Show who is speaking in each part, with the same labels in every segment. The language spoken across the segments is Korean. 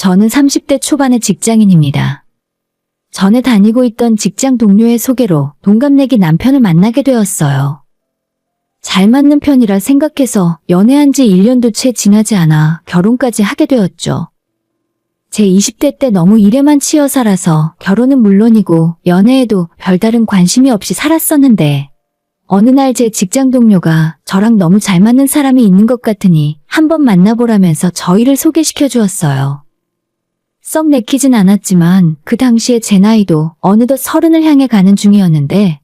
Speaker 1: 저는 30대 초반의 직장인입니다. 전에 다니고 있던 직장 동료의 소개로 동갑내기 남편을 만나게 되었어요. 잘 맞는 편이라 생각해서 연애한 지 1년도 채 지나지 않아 결혼까지 하게 되었죠. 제 20대 때 너무 일에만 치여 살아서 결혼은 물론이고 연애에도 별다른 관심이 없이 살았었는데 어느 날 제 직장 동료가 저랑 너무 잘 맞는 사람이 있는 것 같으니 한번 만나보라면서 저희를 소개시켜 주었어요. 썩 내키진 않았지만 그 당시에 제 나이도 어느덧 30을 향해 가는 중이었는데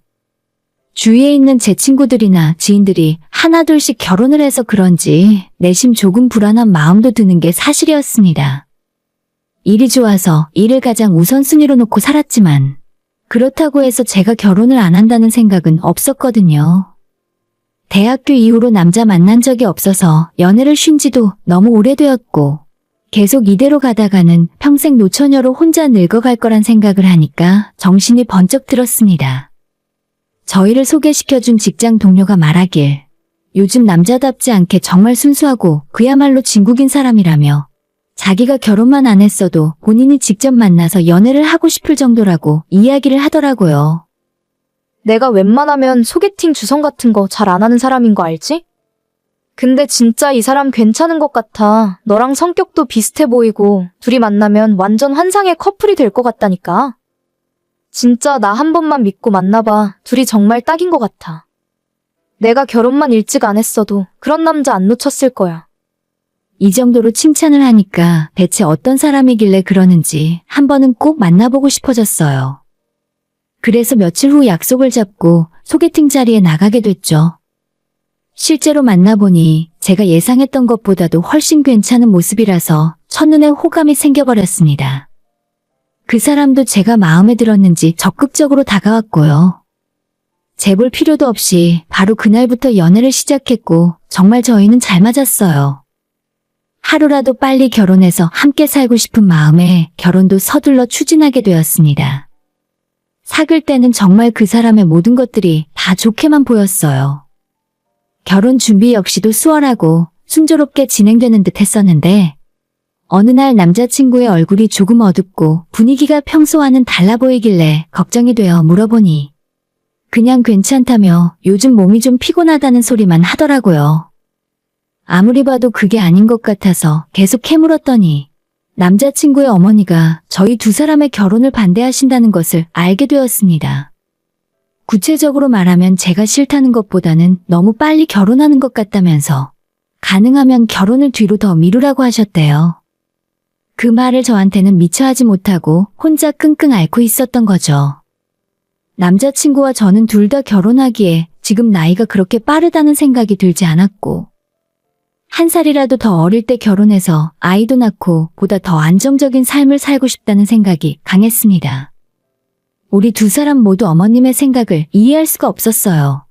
Speaker 1: 주위에 있는 제 친구들이나 지인들이 하나둘씩 결혼을 해서 그런지 내심 조금 불안한 마음도 드는 게 사실이었습니다. 일이 좋아서 일을 가장 우선순위로 놓고 살았지만 그렇다고 해서 제가 결혼을 안 한다는 생각은 없었거든요. 대학교 이후로 남자 만난 적이 없어서 연애를 쉰 지도 너무 오래되었고 계속 이대로 가다가는 평생 노처녀로 혼자 늙어갈 거란 생각을 하니까 정신이 번쩍 들었습니다. 저희를 소개시켜준 직장 동료가 말하길 요즘 남자답지 않게 정말 순수하고 그야말로 진국인 사람이라며 자기가 결혼만 안 했어도 본인이 직접 만나서 연애를 하고 싶을 정도라고 이야기를 하더라고요.
Speaker 2: 내가 웬만하면 소개팅 주선 같은 거 잘 안 하는 사람인 거 알지? 근데 진짜 이 사람 괜찮은 것 같아. 너랑 성격도 비슷해 보이고 둘이 만나면 완전 환상의 커플이 될 것 같다니까. 진짜 나 한 번만 믿고 만나봐. 둘이 정말 딱인 것 같아. 내가 결혼만 일찍 안 했어도 그런 남자 안 놓쳤을 거야.
Speaker 1: 이 정도로 칭찬을 하니까 대체 어떤 사람이길래 그러는지 한 번은 꼭 만나보고 싶어졌어요. 그래서 며칠 후 약속을 잡고 소개팅 자리에 나가게 됐죠. 실제로 만나보니 제가 예상했던 것보다도 훨씬 괜찮은 모습이라서 첫눈에 호감이 생겨버렸습니다. 그 사람도 제가 마음에 들었는지 적극적으로 다가왔고요. 재볼 필요도 없이 바로 그날부터 연애를 시작했고 정말 저희는 잘 맞았어요. 하루라도 빨리 결혼해서 함께 살고 싶은 마음에 결혼도 서둘러 추진하게 되었습니다. 사귈 때는 정말 그 사람의 모든 것들이 다 좋게만 보였어요. 결혼 준비 역시도 수월하고 순조롭게 진행되는 듯 했었는데 어느 날 남자친구의 얼굴이 조금 어둡고 분위기가 평소와는 달라 보이길래 걱정이 되어 물어보니 그냥 괜찮다며 요즘 몸이 좀 피곤하다는 소리만 하더라고요. 아무리 봐도 그게 아닌 것 같아서 계속 캐물었더니 남자친구의 어머니가 저희 두 사람의 결혼을 반대하신다는 것을 알게 되었습니다. 구체적으로 말하면 제가 싫다는 것보다는 너무 빨리 결혼하는 것 같다면서 가능하면 결혼을 뒤로 더 미루라고 하셨대요. 그 말을 저한테는 미처 하지 못하고 혼자 끙끙 앓고 있었던 거죠. 남자친구와 저는 둘 다 결혼하기에 지금 나이가 그렇게 빠르다는 생각이 들지 않았고 한 살이라도 더 어릴 때 결혼해서 아이도 낳고 보다 더 안정적인 삶을 살고 싶다는 생각이 강했습니다. 우리 두 사람 모두 어머님의 생각을 이해할 수가 없었어요.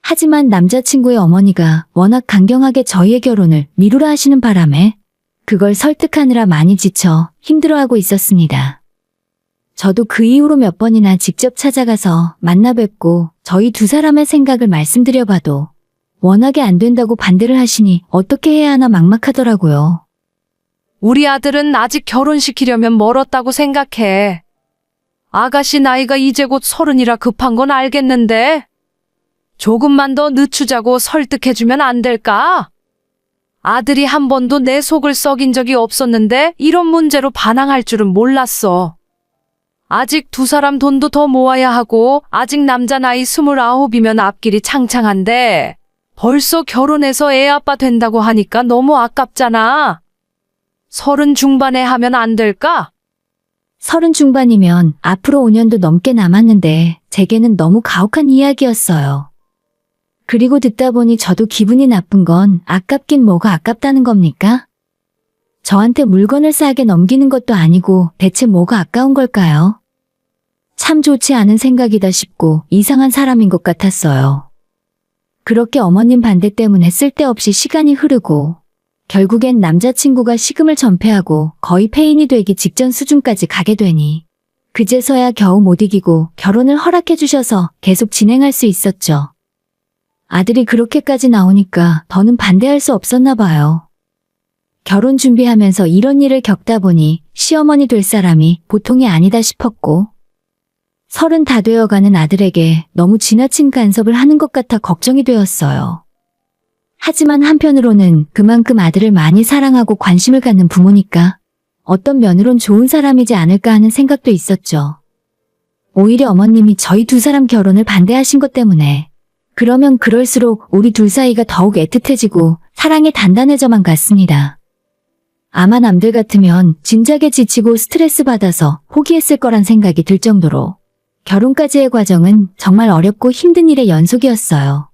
Speaker 1: 하지만 남자친구의 어머니가 워낙 강경하게 저희의 결혼을 미루라 하시는 바람에 그걸 설득하느라 많이 지쳐 힘들어하고 있었습니다. 저도 그 이후로 몇 번이나 직접 찾아가서 만나 뵙고 저희 두 사람의 생각을 말씀드려봐도 워낙에 안 된다고 반대를 하시니 어떻게 해야 하나 막막하더라고요.
Speaker 3: 우리 아들은 아직 결혼시키려면 멀었다고 생각해. 아가씨 나이가 이제 곧 30이라 급한 건 알겠는데 조금만 더 늦추자고 설득해주면 안 될까? 아들이 한 번도 내 속을 썩인 적이 없었는데 이런 문제로 반항할 줄은 몰랐어. 아직 두 사람 돈도 더 모아야 하고 아직 남자 나이 29이면 앞길이 창창한데 벌써 결혼해서 애 아빠 된다고 하니까 너무 아깝잖아. 30 중반에 하면 안 될까?
Speaker 1: 30 중반이면 앞으로 5년도 넘게 남았는데 제게는 너무 가혹한 이야기였어요. 그리고 듣다 보니 저도 기분이 나쁜 건 아깝긴 뭐가 아깝다는 겁니까? 저한테 물건을 싸게 넘기는 것도 아니고 대체 뭐가 아까운 걸까요? 참 좋지 않은 생각이다 싶고 이상한 사람인 것 같았어요. 그렇게 어머님 반대 때문에 쓸데없이 시간이 흐르고 결국엔 남자친구가 식음을 전폐하고 거의 폐인이 되기 직전 수준까지 가게 되니 그제서야 겨우 못 이기고 결혼을 허락해 주셔서 계속 진행할 수 있었죠. 아들이 그렇게까지 나오니까 더는 반대할 수 없었나 봐요. 결혼 준비하면서 이런 일을 겪다 보니 시어머니 될 사람이 보통이 아니다 싶었고, 30 다 되어가는 아들에게 너무 지나친 간섭을 하는 것 같아 걱정이 되었어요. 하지만 한편으로는 그만큼 아들을 많이 사랑하고 관심을 갖는 부모니까 어떤 면으론 좋은 사람이지 않을까 하는 생각도 있었죠. 오히려 어머님이 저희 두 사람 결혼을 반대하신 것 때문에 그러면 그럴수록 우리 둘 사이가 더욱 애틋해지고 사랑이 단단해져만 갔습니다. 아마 남들 같으면 진작에 지치고 스트레스 받아서 포기했을 거란 생각이 들 정도로 결혼까지의 과정은 정말 어렵고 힘든 일의 연속이었어요.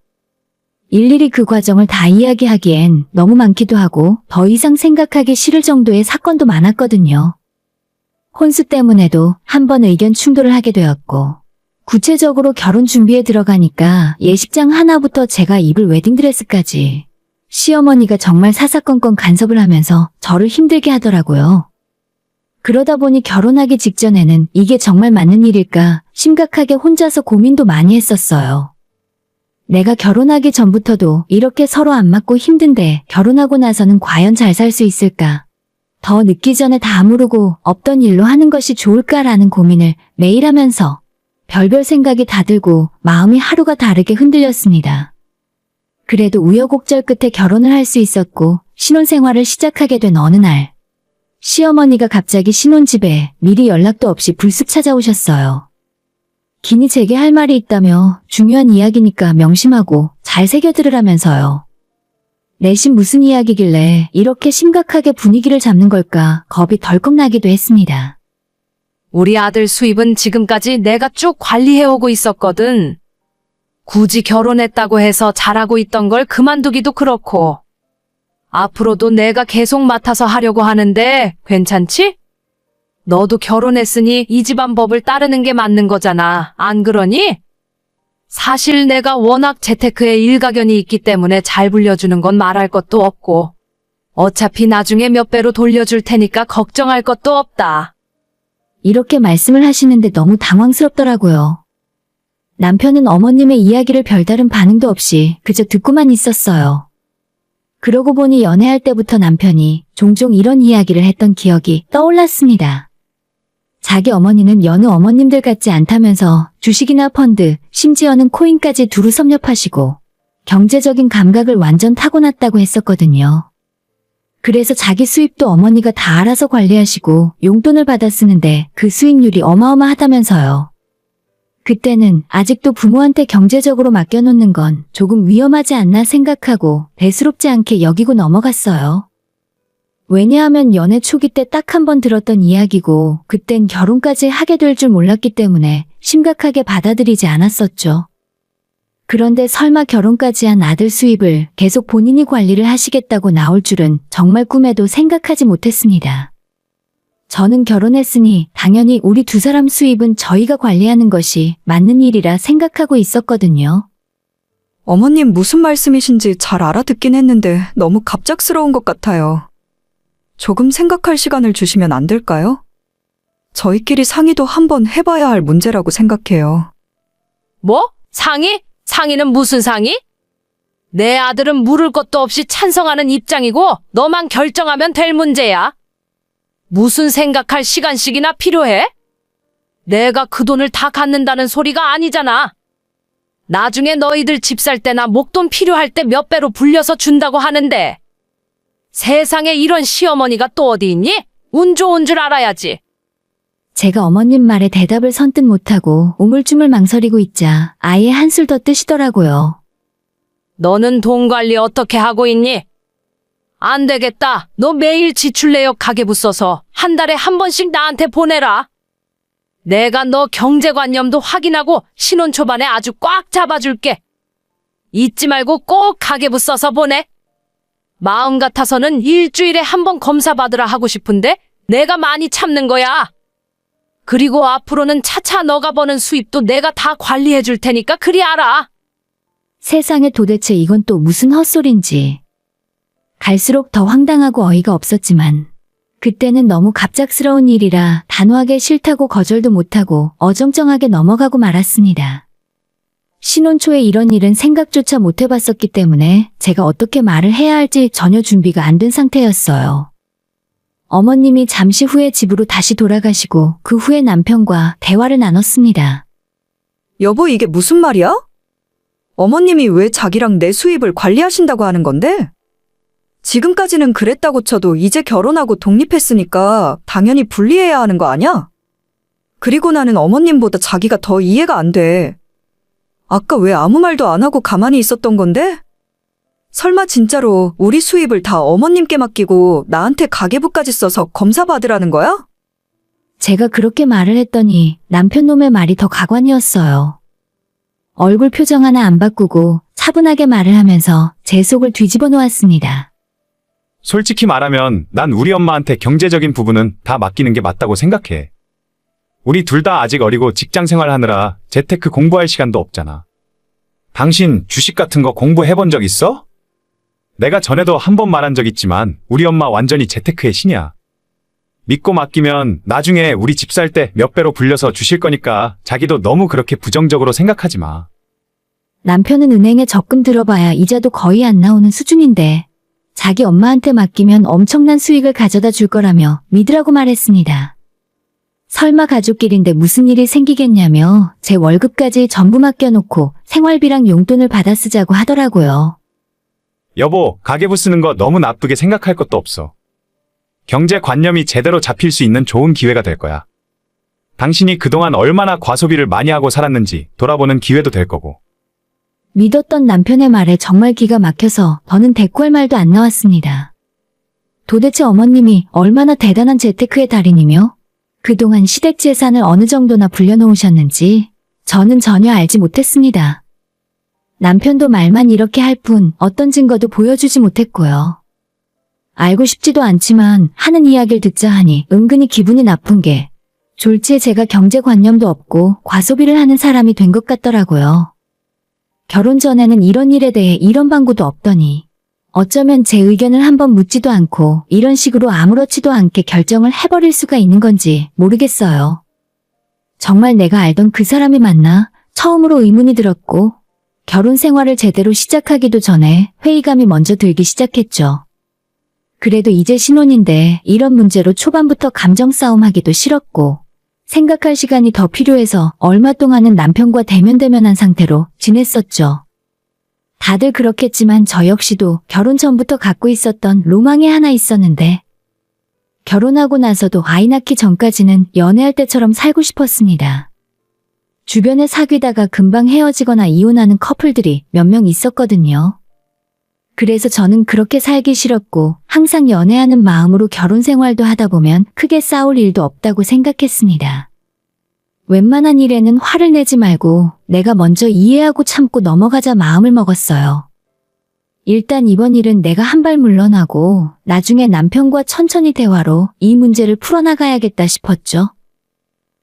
Speaker 1: 일일이 그 과정을 다 이야기하기엔 너무 많기도 하고 더 이상 생각하기 싫을 정도의 사건도 많았거든요. 혼수 때문에도 한 번 의견 충돌을 하게 되었고, 구체적으로 결혼 준비에 들어가니까 예식장 하나부터 제가 입을 웨딩드레스까지 시어머니가 정말 사사건건 간섭을 하면서 저를 힘들게 하더라고요. 그러다 보니 결혼하기 직전에는 이게 정말 맞는 일일까 심각하게 혼자서 고민도 많이 했었어요. 내가 결혼하기 전부터도 이렇게 서로 안 맞고 힘든데 결혼하고 나서는 과연 잘 살 수 있을까? 더 늦기 전에 다 아무르고 없던 일로 하는 것이 좋을까라는 고민을 매일 하면서 별별 생각이 다 들고 마음이 하루가 다르게 흔들렸습니다. 그래도 우여곡절 끝에 결혼을 할 수 있었고 신혼생활을 시작하게 된 어느 날, 시어머니가 갑자기 신혼집에 미리 연락도 없이 불쑥 찾아오셨어요. 긴히 제게 할 말이 있다며 중요한 이야기니까 명심하고 잘 새겨들으라면서요. 내심 무슨 이야기길래 이렇게 심각하게 분위기를 잡는 걸까 겁이 덜컥 나기도 했습니다.
Speaker 3: 우리 아들 수입은 지금까지 내가 쭉 관리해오고 있었거든. 굳이 결혼했다고 해서 잘하고 있던 걸 그만두기도 그렇고. 앞으로도 내가 계속 맡아서 하려고 하는데 괜찮지? 너도 결혼했으니 이 집안 법을 따르는 게 맞는 거잖아. 안 그러니? 사실 내가 워낙 재테크에 일가견이 있기 때문에 잘 불려주는 건 말할 것도 없고, 어차피 나중에 몇 배로 돌려줄 테니까 걱정할 것도 없다.
Speaker 1: 이렇게 말씀을 하시는데 너무 당황스럽더라고요. 남편은 어머님의 이야기를 별다른 반응도 없이 그저 듣고만 있었어요. 그러고 보니 연애할 때부터 남편이 종종 이런 이야기를 했던 기억이 떠올랐습니다. 자기 어머니는 여느 어머님들 같지 않다면서 주식이나 펀드, 심지어는 코인까지 두루 섭렵하시고 경제적인 감각을 완전 타고났다고 했었거든요. 그래서 자기 수입도 어머니가 다 알아서 관리하시고 용돈을 받아 쓰는데 그 수익률이 어마어마하다면서요. 그때는 아직도 부모한테 경제적으로 맡겨놓는 건 조금 위험하지 않나 생각하고 대수롭지 않게 여기고 넘어갔어요. 왜냐하면 연애 초기 때 딱 한 번 들었던 이야기고 그땐 결혼까지 하게 될 줄 몰랐기 때문에 심각하게 받아들이지 않았었죠. 그런데 설마 결혼까지 한 아들 수입을 계속 본인이 관리를 하시겠다고 나올 줄은 정말 꿈에도 생각하지 못했습니다. 저는 결혼했으니 당연히 우리 두 사람 수입은 저희가 관리하는 것이 맞는 일이라 생각하고 있었거든요.
Speaker 4: 어머님 무슨 말씀이신지 잘 알아듣긴 했는데 너무 갑작스러운 것 같아요. 조금 생각할 시간을 주시면 안 될까요? 저희끼리 상의도 한번 해봐야 할 문제라고 생각해요.
Speaker 3: 뭐? 상의? 상의는 무슨 상의? 내 아들은 물을 것도 없이 찬성하는 입장이고 너만 결정하면 될 문제야. 무슨 생각할 시간씩이나 필요해? 내가 그 돈을 다 갖는다는 소리가 아니잖아. 나중에 너희들 집 살 때나 목돈 필요할 때 몇 배로 불려서 준다고 하는데. 세상에 이런 시어머니가 또 어디 있니? 운 좋은 줄 알아야지.
Speaker 1: 제가 어머님 말에 대답을 선뜻 못하고 우물쭈물 망설이고 있자 아예 한술 더 뜨시더라고요.
Speaker 3: 너는 돈 관리 어떻게 하고 있니? 안 되겠다. 너 매일 지출 내역 가계부 써서 한 달에 한 번씩 나한테 보내라. 내가 너 경제관념도 확인하고 신혼 초반에 아주 꽉 잡아줄게. 잊지 말고 꼭 가계부 써서 보내. 마음 같아서는 일주일에 한 번 검사 받으라 하고 싶은데 내가 많이 참는 거야. 그리고 앞으로는 차차 너가 버는 수입도 내가 다 관리해 줄 테니까 그리 알아.
Speaker 1: 세상에 도대체 이건 또 무슨 헛소린지. 갈수록 더 황당하고 어이가 없었지만 그때는 너무 갑작스러운 일이라 단호하게 싫다고 거절도 못하고 어정쩡하게 넘어가고 말았습니다. 신혼 초에 이런 일은 생각조차 못 해봤었기 때문에 제가 어떻게 말을 해야 할지 전혀 준비가 안 된 상태였어요. 어머님이 잠시 후에 집으로 다시 돌아가시고 그 후에 남편과 대화를 나눴습니다.
Speaker 4: 여보, 이게 무슨 말이야? 어머님이 왜 자기랑 내 수입을 관리하신다고 하는 건데? 지금까지는 그랬다고 쳐도 이제 결혼하고 독립했으니까 당연히 분리해야 하는 거 아니야? 그리고 나는 어머님보다 자기가 더 이해가 안 돼. 아까 왜 아무 말도 안 하고 가만히 있었던 건데? 설마 진짜로 우리 수입을 다 어머님께 맡기고 나한테 가계부까지 써서 검사 받으라는 거야?
Speaker 1: 제가 그렇게 말을 했더니 남편 놈의 말이 더 가관이었어요. 얼굴 표정 하나 안 바꾸고 차분하게 말을 하면서 제 속을 뒤집어 놓았습니다.
Speaker 5: 솔직히 말하면 난 우리 엄마한테 경제적인 부분은 다 맡기는 게 맞다고 생각해. 우리 둘 다 아직 어리고 직장 생활하느라 재테크 공부할 시간도 없잖아. 당신 주식 같은 거 공부해본 적 있어? 내가 전에도 한 번 말한 적 있지만 우리 엄마 완전히 재테크의 신이야. 믿고 맡기면 나중에 우리 집 살 때 몇 배로 불려서 주실 거니까 자기도 너무 그렇게 부정적으로 생각하지 마.
Speaker 1: 남편은 은행에 적금 들어봐야 이자도 거의 안 나오는 수준인데 자기 엄마한테 맡기면 엄청난 수익을 가져다 줄 거라며 믿으라고 말했습니다. 설마 가족끼리인데 무슨 일이 생기겠냐며 제 월급까지 전부 맡겨놓고 생활비랑 용돈을 받아 쓰자고 하더라고요.
Speaker 5: 여보, 가계부 쓰는 거 너무 나쁘게 생각할 것도 없어. 경제관념이 제대로 잡힐 수 있는 좋은 기회가 될 거야. 당신이 그동안 얼마나 과소비를 많이 하고 살았는지 돌아보는 기회도 될 거고.
Speaker 1: 믿었던 남편의 말에 정말 기가 막혀서 더는 대꾸할 말도 안 나왔습니다. 도대체 어머님이 얼마나 대단한 재테크의 달인이며 그동안 시댁 재산을 어느 정도나 불려놓으셨는지 저는 전혀 알지 못했습니다. 남편도 말만 이렇게 할 뿐 어떤 증거도 보여주지 못했고요. 알고 싶지도 않지만 하는 이야기를 듣자 하니 은근히 기분이 나쁜 게 졸지에 제가 경제관념도 없고 과소비를 하는 사람이 된 것 같더라고요. 결혼 전에는 이런 일에 대해 이런 방구도 없더니 어쩌면 제 의견을 한번 묻지도 않고 이런 식으로 아무렇지도 않게 결정을 해버릴 수가 있는 건지 모르겠어요. 정말 내가 알던 그 사람이 맞나? 처음으로 의문이 들었고 결혼 생활을 제대로 시작하기도 전에 회의감이 먼저 들기 시작했죠. 그래도 이제 신혼인데 이런 문제로 초반부터 감정 싸움하기도 싫었고 생각할 시간이 더 필요해서 얼마 동안은 남편과 대면대면한 상태로 지냈었죠. 다들 그렇겠지만 저 역시도 결혼 전부터 갖고 있었던 로망이 하나 있었는데 결혼하고 나서도 아이 낳기 전까지는 연애할 때처럼 살고 싶었습니다. 주변에 사귀다가 금방 헤어지거나 이혼하는 커플들이 몇 명 있었거든요. 그래서 저는 그렇게 살기 싫었고 항상 연애하는 마음으로 결혼 생활도 하다 보면 크게 싸울 일도 없다고 생각했습니다. 웬만한 일에는 화를 내지 말고 내가 먼저 이해하고 참고 넘어가자 마음을 먹었어요. 일단 이번 일은 내가 한 발 물러나고 나중에 남편과 천천히 대화로 이 문제를 풀어나가야겠다 싶었죠.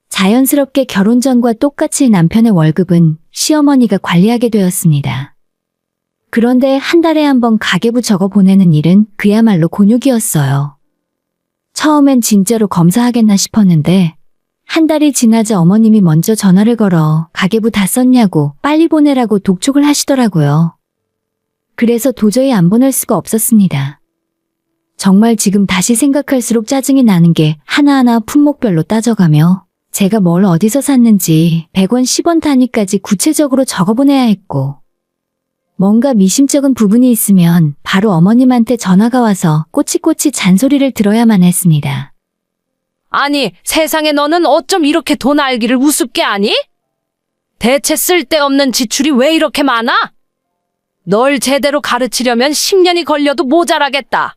Speaker 1: 자연스럽게 결혼 전과 똑같이 남편의 월급은 시어머니가 관리하게 되었습니다. 그런데 한 달에 한 번 가계부 적어 보내는 일은 그야말로 곤욕이었어요. 처음엔 진짜로 검사하겠나 싶었는데 한 달이 지나자 어머님이 먼저 전화를 걸어 가계부 다 썼냐고 빨리 보내라고 독촉을 하시더라고요. 그래서 도저히 안 보낼 수가 없었습니다. 정말 지금 다시 생각할수록 짜증이 나는 게 하나하나 품목별로 따져가며 제가 뭘 어디서 샀는지 100원, 10원 단위까지 구체적으로 적어보내야 했고 뭔가 미심쩍은 부분이 있으면 바로 어머님한테 전화가 와서 꼬치꼬치 잔소리를 들어야만 했습니다.
Speaker 3: 아니, 세상에 너는 어쩜 이렇게 돈 알기를 우습게 아니? 대체 쓸데없는 지출이 왜 이렇게 많아? 널 제대로 가르치려면 10년이 걸려도 모자라겠다.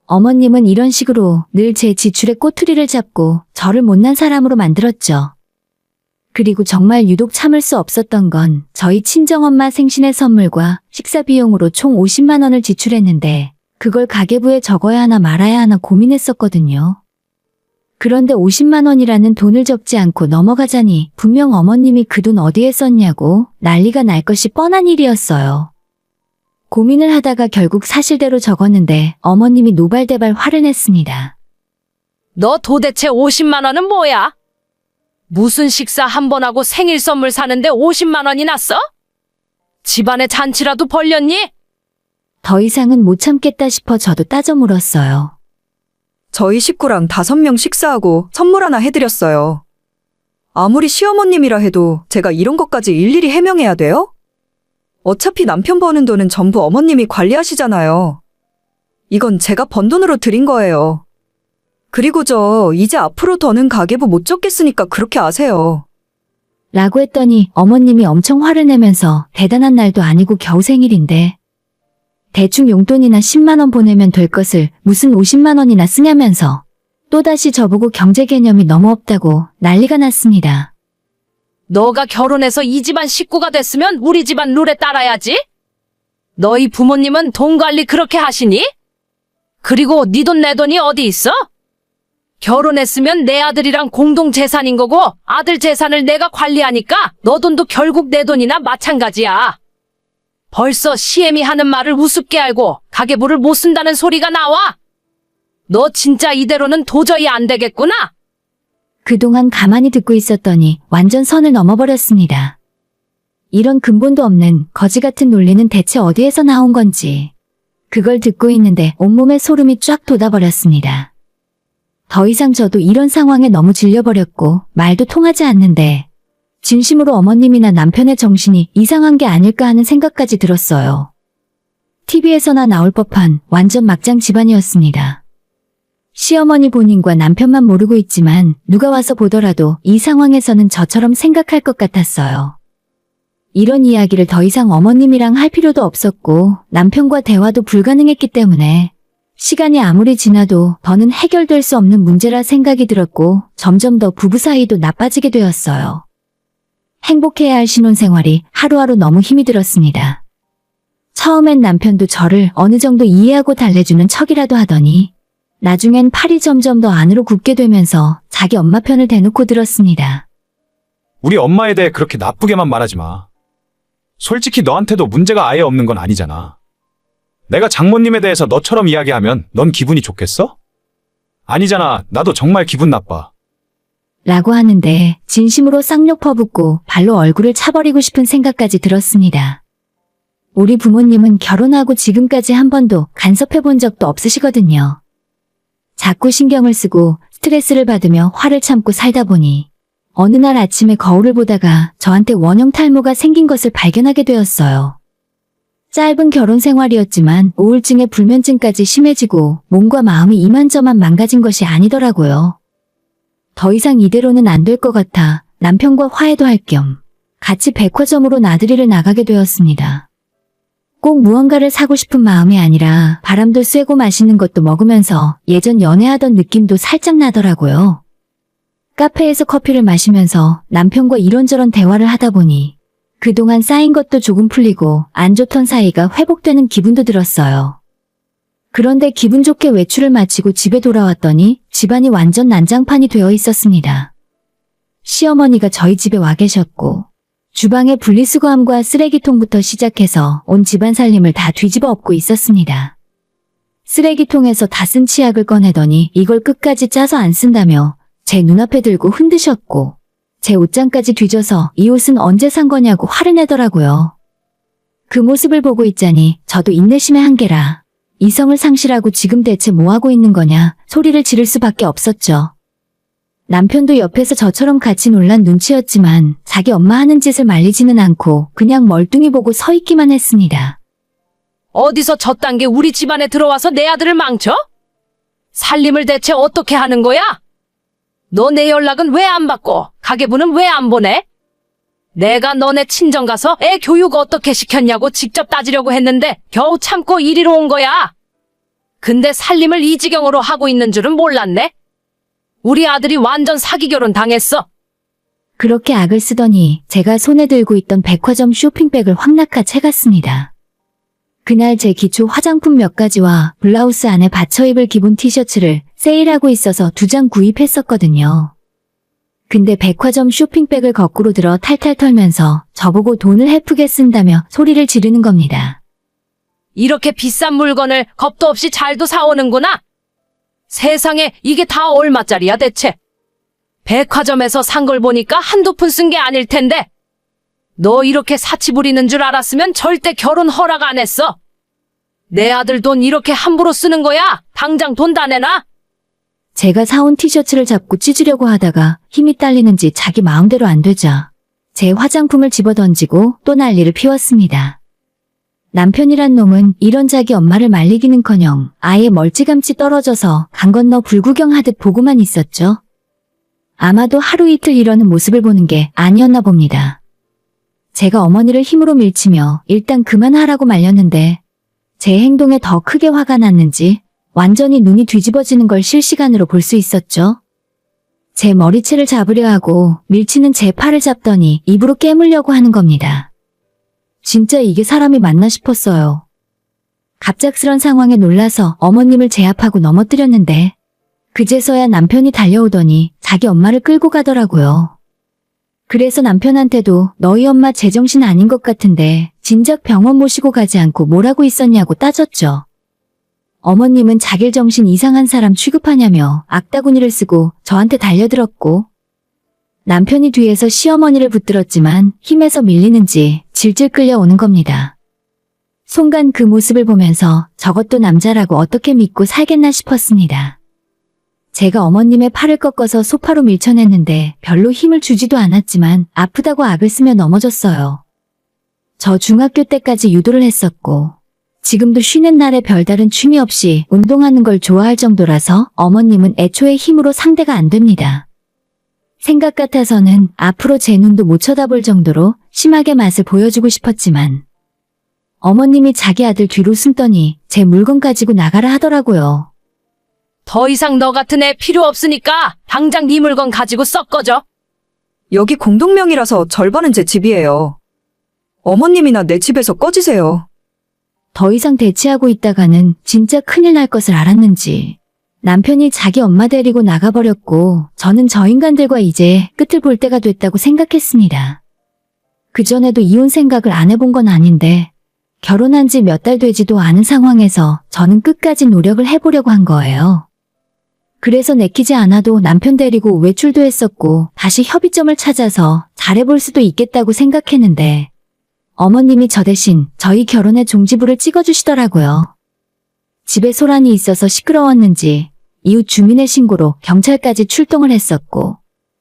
Speaker 1: 어머님은 이런 식으로 늘 제 지출의 꼬투리를 잡고 저를 못난 사람으로 만들었죠. 그리고 정말 유독 참을 수 없었던 건 저희 친정엄마 생신의 선물과 식사 비용으로 총 50만 원을 지출했는데 그걸 가계부에 적어야 하나 말아야 하나 고민했었거든요. 그런데 50만 원이라는 돈을 적지 않고 넘어가자니 분명 어머님이 그 돈 어디에 썼냐고 난리가 날 것이 뻔한 일이었어요. 고민을 하다가 결국 사실대로 적었는데 어머님이 노발대발 화를 냈습니다.
Speaker 3: 너 도대체 50만 원은 뭐야? 무슨 식사 한 번 하고 생일 선물 사는데 50만 원이 났어? 집안에 잔치라도 벌렸니?
Speaker 1: 더 이상은 못 참겠다 싶어 저도 따져 물었어요.
Speaker 4: 저희 식구랑 5명 식사하고 선물 하나 해드렸어요. 아무리 시어머님이라 해도 제가 이런 것까지 일일이 해명해야 돼요? 어차피 남편 버는 돈은 전부 어머님이 관리하시잖아요. 이건 제가 번 돈으로 드린 거예요. 그리고 저 이제 앞으로 더는 가계부 못 적겠으니까 그렇게 아세요.
Speaker 1: 라고 했더니 어머님이 엄청 화를 내면서 대단한 날도 아니고 겨우 생일인데 대충 용돈이나 10만 원 보내면 될 것을 무슨 50만 원이나 쓰냐면서 또다시 저보고 경제 개념이 너무 없다고 난리가 났습니다.
Speaker 3: 너가 결혼해서 이 집안 식구가 됐으면 우리 집안 룰에 따라야지. 너희 부모님은 돈 관리 그렇게 하시니? 그리고 네 돈 내 돈이 어디 있어? 결혼했으면 내 아들이랑 공동 재산인 거고 아들 재산을 내가 관리하니까 너 돈도 결국 내 돈이나 마찬가지야. 벌써 시애미 하는 말을 우습게 알고 가계부를 못 쓴다는 소리가 나와? 너 진짜 이대로는 도저히 안 되겠구나.
Speaker 1: 그동안 가만히 듣고 있었더니 완전 선을 넘어버렸습니다. 이런 근본도 없는 거지 같은 논리는 대체 어디에서 나온 건지. 그걸 듣고 있는데 온몸에 소름이 쫙 돋아버렸습니다. 더 이상 저도 이런 상황에 너무 질려버렸고 말도 통하지 않는데 진심으로 어머님이나 남편의 정신이 이상한 게 아닐까 하는 생각까지 들었어요. TV에서나 나올 법한 완전 막장 집안이었습니다. 시어머니 본인과 남편만 모르고 있지만 누가 와서 보더라도 이 상황에서는 저처럼 생각할 것 같았어요. 이런 이야기를 더 이상 어머님이랑 할 필요도 없었고 남편과 대화도 불가능했기 때문에 시간이 아무리 지나도 더는 해결될 수 없는 문제라 생각이 들었고 점점 더 부부 사이도 나빠지게 되었어요. 행복해야 할 신혼생활이 하루하루 너무 힘이 들었습니다. 처음엔 남편도 저를 어느 정도 이해하고 달래주는 척이라도 하더니 나중엔 팔이 점점 더 안으로 굽게 되면서 자기 엄마 편을 대놓고 들었습니다.
Speaker 5: 우리 엄마에 대해 그렇게 나쁘게만 말하지 마. 솔직히 너한테도 문제가 아예 없는 건 아니잖아. 내가 장모님에 대해서 너처럼 이야기하면 넌 기분이 좋겠어? 아니잖아. 나도 정말 기분 나빠.
Speaker 1: 라고 하는데 진심으로 쌍욕 퍼붓고 발로 얼굴을 차버리고 싶은 생각까지 들었습니다. 우리 부모님은 결혼하고 지금까지 한 번도 간섭해 본 적도 없으시거든요. 자꾸 신경을 쓰고 스트레스를 받으며 화를 참고 살다 보니 어느 날 아침에 거울을 보다가 저한테 원형 탈모가 생긴 것을 발견하게 되었어요. 짧은 결혼 생활이었지만 우울증에 불면증까지 심해지고 몸과 마음이 이만저만 망가진 것이 아니더라고요. 더 이상 이대로는 안 될 것 같아 남편과 화해도 할 겸 같이 백화점으로 나들이를 나가게 되었습니다. 꼭 무언가를 사고 싶은 마음이 아니라 바람도 쐬고 맛있는 것도 먹으면서 예전 연애하던 느낌도 살짝 나더라고요. 카페에서 커피를 마시면서 남편과 이런저런 대화를 하다 보니 그동안 쌓인 것도 조금 풀리고 안 좋던 사이가 회복되는 기분도 들었어요. 그런데 기분 좋게 외출을 마치고 집에 돌아왔더니 집안이 완전 난장판이 되어 있었습니다. 시어머니가 저희 집에 와 계셨고 주방에 분리수거함과 쓰레기통부터 시작해서 온 집안 살림을 다 뒤집어 엎고 있었습니다. 쓰레기통에서 다 쓴 치약을 꺼내더니 이걸 끝까지 짜서 안 쓴다며 제 눈앞에 들고 흔드셨고 제 옷장까지 뒤져서 이 옷은 언제 산 거냐고 화를 내더라고요. 그 모습을 보고 있자니 저도 인내심의 한계라 이성을 상실하고 지금 대체 뭐하고 있는 거냐 소리를 지를 수밖에 없었죠. 남편도 옆에서 저처럼 같이 놀란 눈치였지만 자기 엄마 하는 짓을 말리지는 않고 그냥 멀뚱히 보고 서 있기만 했습니다.
Speaker 3: 어디서 저딴 게 우리 집안에 들어와서 내 아들을 망쳐? 살림을 대체 어떻게 하는 거야? 너 내 연락은 왜 안 받고 가계부는 왜 안 보내? 내가 너네 친정 가서 애 교육 어떻게 시켰냐고 직접 따지려고 했는데 겨우 참고 이리로 온 거야. 근데 살림을 이 지경으로 하고 있는 줄은 몰랐네. 우리 아들이 완전 사기 결혼 당했어.
Speaker 1: 그렇게 악을 쓰더니 제가 손에 들고 있던 백화점 쇼핑백을 확 낚아채갔습니다. 그날 제 기초 화장품 몇 가지와 블라우스 안에 받쳐 입을 기본 티셔츠를 세일하고 있어서 2장 구입했었거든요. 근데 백화점 쇼핑백을 거꾸로 들어 탈탈 털면서 저보고 돈을 헤프게 쓴다며 소리를 지르는 겁니다.
Speaker 3: 이렇게 비싼 물건을 겁도 없이 잘도 사오는구나. 세상에 이게 다 얼마짜리야 대체. 백화점에서 산 걸 보니까 한두 푼 쓴 게 아닐 텐데. 너 이렇게 사치 부리는 줄 알았으면 절대 결혼 허락 안 했어. 내 아들 돈 이렇게 함부로 쓰는 거야? 당장 돈 다 내놔.
Speaker 1: 제가 사온 티셔츠를 잡고 찢으려고 하다가 힘이 딸리는지 자기 마음대로 안 되자 제 화장품을 집어던지고 또 난리를 피웠습니다. 남편이란 놈은 이런 자기 엄마를 말리기는커녕 아예 멀찌감치 떨어져서 강 건너 불구경하듯 보고만 있었죠. 아마도 하루 이틀 이러는 모습을 보는 게 아니었나 봅니다. 제가 어머니를 힘으로 밀치며 일단 그만하라고 말렸는데 제 행동에 더 크게 화가 났는지 완전히 눈이 뒤집어지는 걸 실시간으로 볼 수 있었죠. 제 머리채를 잡으려 하고 밀치는 제 팔을 잡더니 입으로 깨물려고 하는 겁니다. 진짜 이게 사람이 맞나 싶었어요. 갑작스런 상황에 놀라서 어머님을 제압하고 넘어뜨렸는데 그제서야 남편이 달려오더니 자기 엄마를 끌고 가더라고요. 그래서 남편한테도 너희 엄마 제정신 아닌 것 같은데 진작 병원 모시고 가지 않고 뭘 하고 있었냐고 따졌죠. 어머님은 자길 정신 이상한 사람 취급하냐며 악다구니를 쓰고 저한테 달려들었고 남편이 뒤에서 시어머니를 붙들었지만 힘에서 밀리는지 질질 끌려오는 겁니다. 순간 그 모습을 보면서 저것도 남자라고 어떻게 믿고 살겠나 싶었습니다. 제가 어머님의 팔을 꺾어서 소파로 밀쳐냈는데 별로 힘을 주지도 않았지만 아프다고 악을 쓰며 넘어졌어요. 저 중학교 때까지 유도를 했었고 지금도 쉬는 날에 별다른 취미 없이 운동하는 걸 좋아할 정도라서 어머님은 애초에 힘으로 상대가 안 됩니다. 생각 같아서는 앞으로 제 눈도 못 쳐다볼 정도로 심하게 맛을 보여주고 싶었지만 어머님이 자기 아들 뒤로 숨더니 제 물건 가지고 나가라 하더라고요.
Speaker 3: 더 이상 너 같은 애 필요 없으니까 당장 네 물건 가지고 썩 꺼져.
Speaker 4: 여기 공동명의라서 절반은 제 집이에요. 어머님이나 내 집에서 꺼지세요.
Speaker 1: 더 이상 대치하고 있다가는 진짜 큰일 날 것을 알았는지 남편이 자기 엄마 데리고 나가버렸고 저는 저 인간들과 이제 끝을 볼 때가 됐다고 생각했습니다. 그전에도 이혼 생각을 안 해본 건 아닌데 결혼한 지 몇 달 되지도 않은 상황에서 저는 끝까지 노력을 해보려고 한 거예요. 그래서 내키지 않아도 남편 데리고 외출도 했었고 다시 협의점을 찾아서 잘해볼 수도 있겠다고 생각했는데 어머님이 저 대신 저희 결혼의 종지부를 찍어주시더라고요. 집에 소란이 있어서 시끄러웠는지 이웃 주민의 신고로 경찰까지 출동을 했었고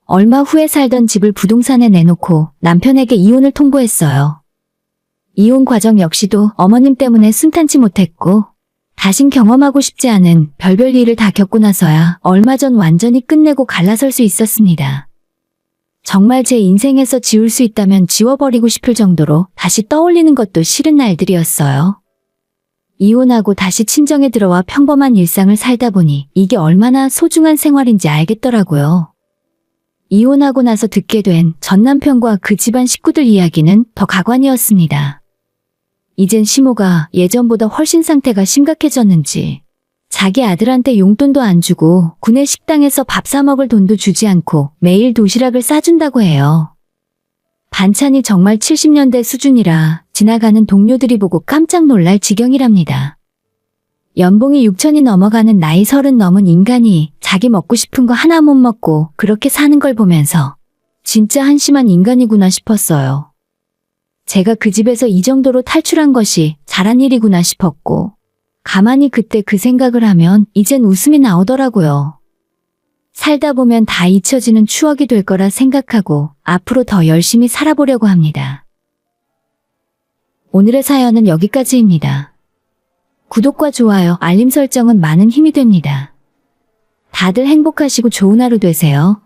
Speaker 1: 얼마 후에 살던 집을 부동산에 내놓고 남편에게 이혼을 통보했어요. 이혼 과정 역시도 어머님 때문에 순탄치 못했고 다신 경험하고 싶지 않은 별별 일을 다 겪고 나서야 얼마 전 완전히 끝내고 갈라설 수 있었습니다. 정말 제 인생에서 지울 수 있다면 지워버리고 싶을 정도로 다시 떠올리는 것도 싫은 날들이었어요. 이혼하고 다시 친정에 들어와 평범한 일상을 살다 보니 이게 얼마나 소중한 생활인지 알겠더라고요. 이혼하고 나서 듣게 된 전 남편과 그 집안 식구들 이야기는 더 가관이었습니다. 이젠 시모가 예전보다 훨씬 상태가 심각해졌는지 자기 아들한테 용돈도 안 주고 구내 식당에서 밥 사 먹을 돈도 주지 않고 매일 도시락을 싸준다고 해요. 반찬이 정말 70년대 수준이라 지나가는 동료들이 보고 깜짝 놀랄 지경이랍니다. 연봉이 6천이 넘어가는 나이 30 넘은 인간이 자기 먹고 싶은 거 하나 못 먹고 그렇게 사는 걸 보면서 진짜 한심한 인간이구나 싶었어요. 제가 그 집에서 이 정도로 탈출한 것이 잘한 일이구나 싶었고 가만히 그때 그 생각을 하면 이젠 웃음이 나오더라고요. 살다 보면 다 잊혀지는 추억이 될 거라 생각하고 앞으로 더 열심히 살아보려고 합니다. 오늘의 사연은 여기까지입니다. 구독과 좋아요, 알림 설정은 많은 힘이 됩니다. 다들 행복하시고 좋은 하루 되세요.